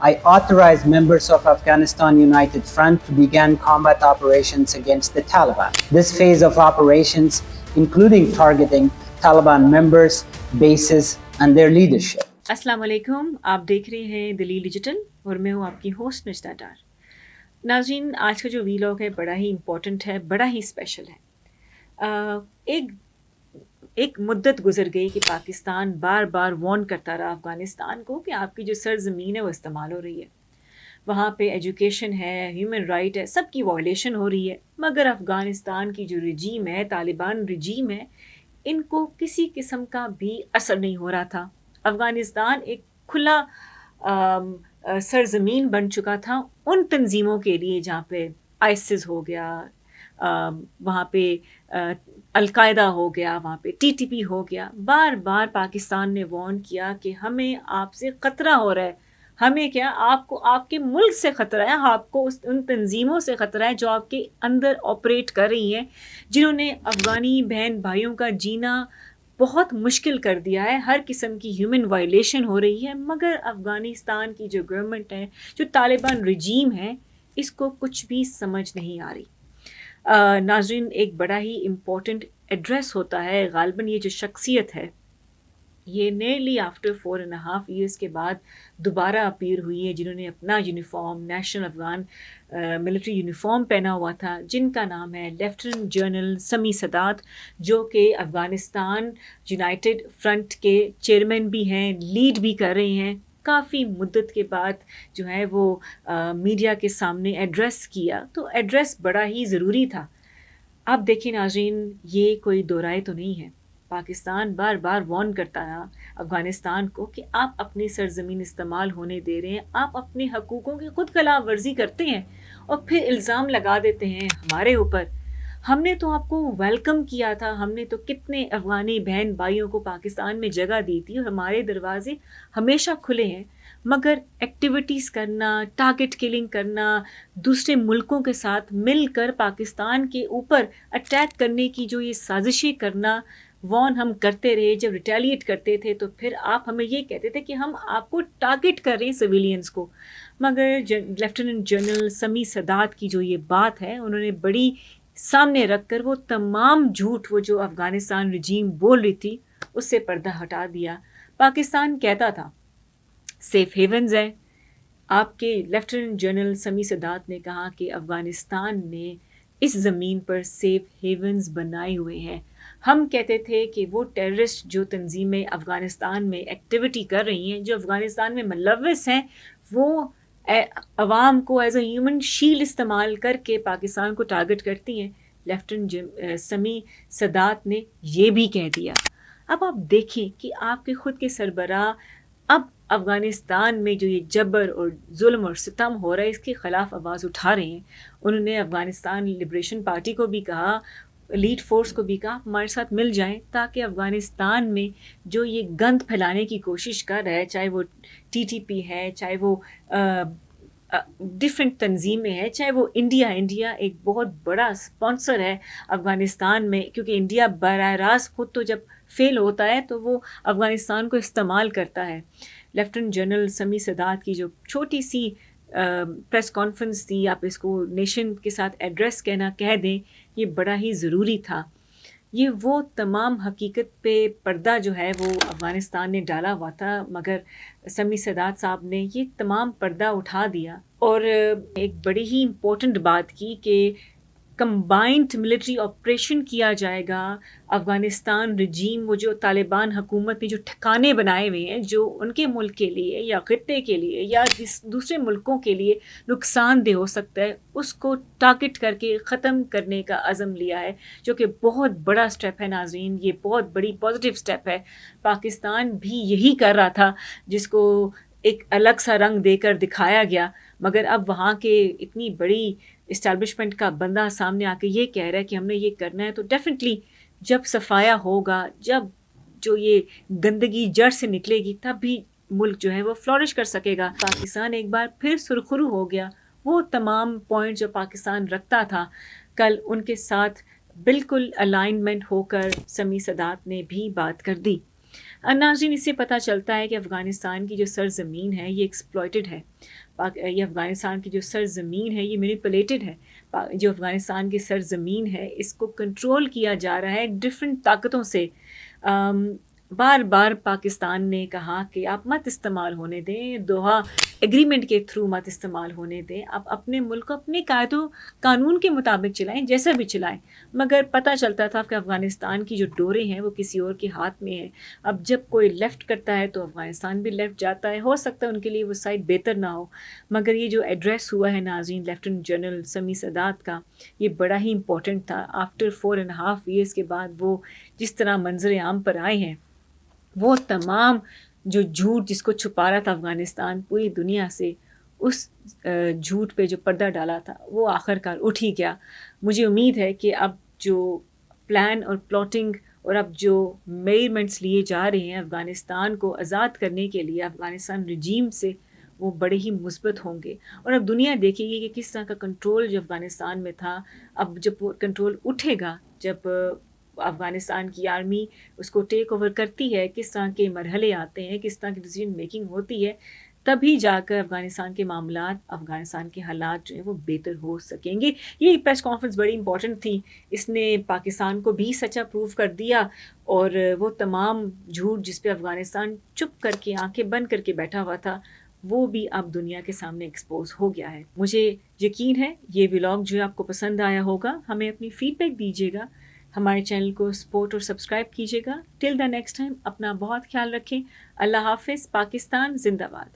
I authorize members of Afghanistan United Front to begin combat operations against the Taliban. This phase of operations, including targeting Taliban members, bases, and their leadership. अस्सलाम वालेकुम, आप देख रहे हैं दलील digital और मैं हूँ आपकी होस्ट निश्ता डार। नाज़रीन, आज का जो वीलॉग है बड़ा ही इम्पोर्टेंट है, बड़ा ही स्पेशल है। एक मुद्दत गुजर गई कि पाकिस्तान बार बार वार्न करता रहा अफ़गानिस्तान को कि आपकी जो सरज़मीन है वो इस्तेमाल हो रही है, वहाँ पे एजुकेशन है, ह्यूमन राइट है, सब की वायलेशन हो रही है, मगर अफ़गानिस्तान की जो रजीम है, तालिबान रजीम है, इनको किसी किस्म का भी असर नहीं हो रहा था। अफ़गानिस्तान एक खुला सरज़मीन बन चुका था उन तंजीमों के लिए जहाँ पे आइसिस हो गया, वहाँ पे अलकायदा हो गया, वहाँ पे टीटीपी हो गया। बार बार पाकिस्तान ने वार्न किया कि हमें आपसे ख़तरा हो रहा है, हमें क्या, आपको आपके मुल्क से ख़तरा है, आपको उन तंजीमों से ख़तरा है जो आपके अंदर ऑपरेट कर रही हैं, जिन्होंने अफ़गानी बहन भाइयों का जीना बहुत मुश्किल कर दिया है। हर किस्म की ह्यूमन वायलेशन हो रही है, मगर अफ़गानिस्तान की जो गवर्नमेंट है, जो तालिबान रजीम है, इसको कुछ भी समझ नहीं आ रही। नाज़रीन, एक बड़ा ही इम्पोर्टेंट एड्रेस होता है, ग़ालिबन ये जो शख्सियत है ये नियरली आफ्टर 4.5 ईयर्स के बाद दोबारा अपीयर हुई है, जिन्होंने अपना uniform, national Afghan military uniform पहना हुआ था, जिनका नाम है लेफ्टिनेंट जनरल समी सदात, जो कि अफ़गानिस्तान यूनाइटेड फ्रंट के चेयरमैन भी हैं, लीड भी कर रहे हैं। काफ़ी मुद्दत के बाद जो है वो मीडिया के सामने एड्रेस किया, तो एड्रेस बड़ा ही ज़रूरी था। अब देखिए नाज़रीन, ये कोई दो राय तो नहीं है, पाकिस्तान बार बार वार्न करता है अफ़गानिस्तान को कि आप अपनी सरज़मीन इस्तेमाल होने दे रहे हैं, आप अपने हकूक़ों की ख़ुद खिलाफ वर्जी करते हैं और फिर इल्ज़ाम लगा देते हैं हमारे ऊपर। हमने तो आपको वेलकम किया था, हमने तो कितने अफ़गानी बहन भाइयों को पाकिस्तान में जगह दी थी और हमारे दरवाज़े हमेशा खुले हैं, मगर एक्टिविटीज़ करना, टारगेट किलिंग करना, दूसरे मुल्कों के साथ मिलकर पाकिस्तान के ऊपर अटैक करने की जो ये साजिशें करना, वॉर्न हम करते रहे। जब रिटेलिएट करते थे तो फिर आप हमें ये कहते थे कि हम आपको टारगेट कर रहे हैं सिविलियंस को, मगर लेफ्टिनेंट जनरल समी सदात की जो ये बात है, उन्होंने बड़ी सामने रख कर वो तमाम झूठ, वो जो अफ़गानिस्तान रजीम बोल रही थी, उससे पर्दा हटा दिया। पाकिस्तान कहता था सेफ़ हेवन्स है, आपके लेफ्टिनेंट जनरल समी सदात ने कहा कि अफ़गानिस्तान ने इस ज़मीन पर सेफ़ हेवन्स बनाए हुए हैं। हम कहते थे कि वो टेररिस्ट जो तंजीमें अफ़गानिस्तान में एक्टिविटी कर रही हैं, जो अफ़गानिस्तान में मुलव्वस हैं, वो अवाम को एज अ ह्यूमन शील्ड इस्तेमाल करके पाकिस्तान को टारगेट करती हैं। लेफ्टिनेंट समी सदात ने ये भी कह दिया। अब आप देखें कि आपके ख़ुद के सरबराह अब अफ़गानिस्तान में जो ये जबर और जुल्म और सितम हो रहा है, इसके ख़िलाफ़ आवाज़ उठा रहे हैं। उन्होंने अफ़गानिस्तान लिबरेशन पार्टी को भी कहा, एलीट फोर्स को भी कहा, हमारे साथ मिल जाएं, ताकि अफ़गानिस्तान में जो ये गंद फैलाने की कोशिश कर रहा है, चाहे वो टीटीपी है, चाहे वो डिफरेंट तंजीमें हैं, चाहे वो इंडिया एक बहुत बड़ा स्पॉन्सर है अफ़गानिस्तान में, क्योंकि इंडिया बराह रास्त खुद तो जब फेल होता है तो वो अफ़गानिस्तान को इस्तेमाल करता है। लेफ्टिनेंट जनरल समी सदात की जो छोटी सी प्रेस कॉन्फ्रेंस थी, आप इसको नेशन के साथ एड्रेस कहना कह दें, ये बड़ा ही ज़रूरी था। ये वो तमाम हकीकत पे पर्दा जो है वो अफ़गानिस्तान ने डाला हुआ था, मगर समी सदात साहब ने ये तमाम पर्दा उठा दिया और एक बड़ी ही इम्पोर्टेंट बात की कि कंबाइंड मिलिट्री ऑपरेशन किया जाएगा। अफ़गानिस्तान रजीम, वो जो तालिबान हुकूमत ने जो ठिकाने बनाए हुए हैं, जो उनके मुल्क के लिए या ख़ित्ते के लिए या दूसरे मुल्कों के लिए नुकसानदेह हो सकता है, उसको टारगेट करके ख़त्म करने का अज़म लिया है, जो कि बहुत बड़ा स्टेप है नाज़रीन। ये बहुत बड़ी पॉजिटिव स्टेप है। पाकिस्तान भी यही कर रहा था, जिसको एक अलग सा रंग देकर दिखाया गया, मगर अब वहाँ के इतनी बड़ी इस्टेब्लिशमेंट का बंदा सामने आके ये कह रहा है कि हमने ये करना है, तो डेफिनेटली जब सफाया होगा, जब जो ये गंदगी जड़ से निकलेगी, तब भी मुल्क जो है वो फ्लॉरिश कर सकेगा। पाकिस्तान एक बार फिर सुरखरू हो गया। वो तमाम पॉइंट जो पाकिस्तान रखता था, कल उनके साथ बिल्कुल अलाइनमेंट होकर समी सदात ने भी बात कर दी। ناظرین اس سے پتہ چلتا ہے کہ افغانستان کی جو سرزمین ہے یہ ایکسپلائٹڈ ہے، یہ افغانستان کی جو سرزمین ہے یہ مینیپولیٹڈ ہے، جو افغانستان کی سرزمین ہے اس کو کنٹرول کیا جا رہا ہے ڈفرینٹ طاقتوں سے۔ بار بار پاکستان نے کہا کہ آپ مت استعمال ہونے دیں، دوحہ ایگریمنٹ کے تھرو مت استعمال ہونے دیں، آپ اپنے ملک کو اپنے قائد و قانون کے مطابق چلائیں، جیسا بھی چلائیں، مگر پتہ چلتا تھا کہ افغانستان کی جو ڈوریں ہیں وہ کسی اور کے ہاتھ میں ہیں۔ اب جب کوئی لیفٹ کرتا ہے تو افغانستان بھی لیفٹ جاتا ہے، ہو سکتا ہے ان کے لیے وہ سائڈ بہتر نہ ہو، مگر یہ جو ایڈریس ہوا ہے ناظرین لیفٹیننٹ جنرل سمیع سادات کا، یہ بڑا ہی امپورٹنٹ تھا۔ آفٹر 4.5 ایئرس کے بعد وہ جس طرح منظر عام پر آئے ہیں، وہ تمام جو جھوٹ جس کو چھپا رہا تھا افغانستان پوری دنیا سے، اس جھوٹ پہ جو پردہ ڈالا تھا وہ آخر کار اٹھ ہی گیا۔ مجھے امید ہے کہ اب جو پلان اور پلاٹنگ اور اب جو میئرمنٹس لیے جا رہے ہیں افغانستان کو آزاد کرنے کے لیے افغانستان رجیم سے، وہ بڑے ہی مثبت ہوں گے، اور اب دنیا دیکھے گی کہ کس طرح کا کنٹرول جو افغانستان میں تھا، اب جب وہ کنٹرول اٹھے گا، جب افغانستان کی آرمی اس کو ٹیک اوور کرتی ہے، کس طرح کے مرحلے آتے ہیں، کس طرح کی ڈیسیژن میکنگ ہوتی ہے، تبھی جا کر افغانستان کے معاملات، افغانستان کے حالات جو ہیں وہ بہتر ہو سکیں گے۔ یہ پریس کانفرنس بڑی امپورٹنٹ تھی، اس نے پاکستان کو بھی سچا پروف کر دیا، اور وہ تمام جھوٹ جس پہ افغانستان چپ کر کے آنکھیں بند کر کے بیٹھا ہوا تھا، وہ بھی اب دنیا کے سامنے ایکسپوز ہو گیا ہے۔ مجھے یقین ہے یہ ولاگ جو ہے آپ کو پسند آیا ہوگا، ہمیں اپنی فیڈ بیک دیجیے گا، ہمارے چینل کو سپورٹ اور سبسکرائب کیجیے گا۔ ٹل دا نیکسٹ ٹائم اپنا بہت خیال رکھیں۔ اللہ حافظ۔ پاکستان زندہ باد۔